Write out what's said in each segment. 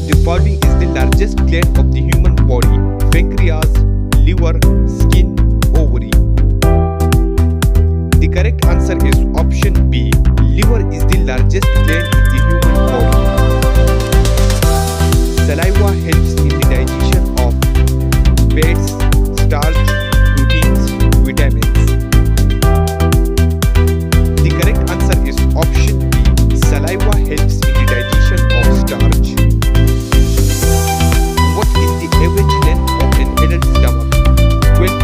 of the following is the largest gland of the human body? Pancreas, liver, skin, ovary. The correct answer is option B. Liver is the largest gland in the human body. Saliva helps in the digestion of fats, starch, proteins, vitamins. The correct answer is option B. Saliva helps in the digestion of starch. What is the average length of an adult stomach? 12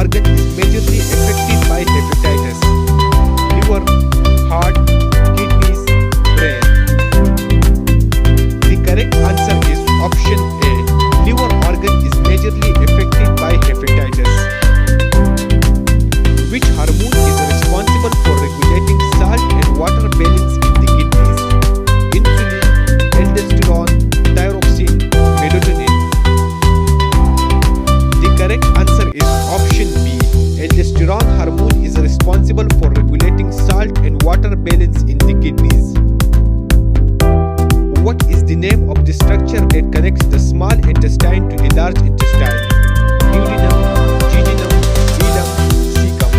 organ is majorly affected by hepatitis? Liver, heart, kidneys, brain. The correct answer is option A. Liver organ is majorly affected by hepatitis. Which hormone is responsible for regulating salt and water balance in the kidneys? Insulin, aldosterone, thyroxine, melatonin. The correct answer is option B. Aldosterone hormone is responsible for regulating salt and water balance in the kidneys. What is the name of the structure that connects the small intestine to the large intestine? Duodenum, jejunum, ileum, cecum.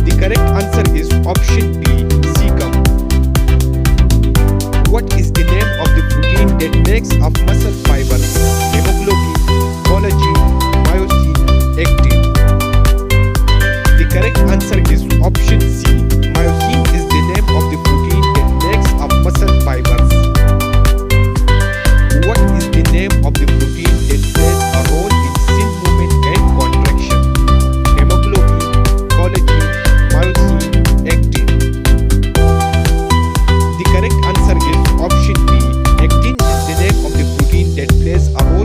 The correct answer is option B, cecum. What is the name of the protein that makes up muscle fibers? Hemoglobin, collagen, myosin, actin. The correct answer is option C. Myosin is the name of the protein that makes up muscle fibers. What is the name of the protein that plays a role in cell movement and contraction? Hemoglobin, collagen, myosin, actin. The correct answer is option B. Actin is the name of the protein that plays a role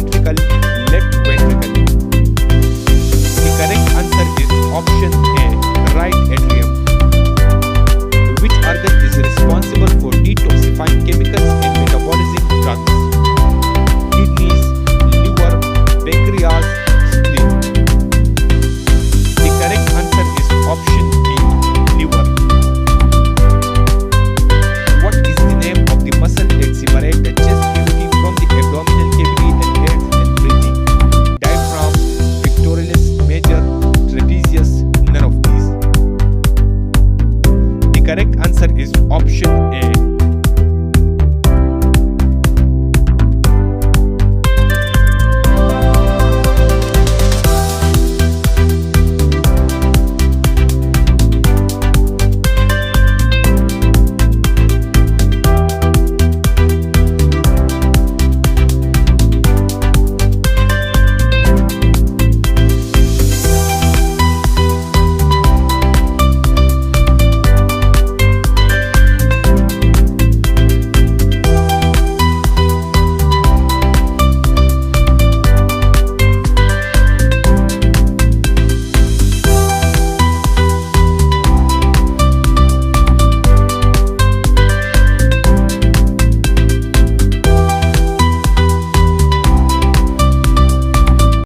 ventricle, left ventricle. The correct answer is option A, right atrium. Which organ is responsible for detoxifying chemicals in metabolism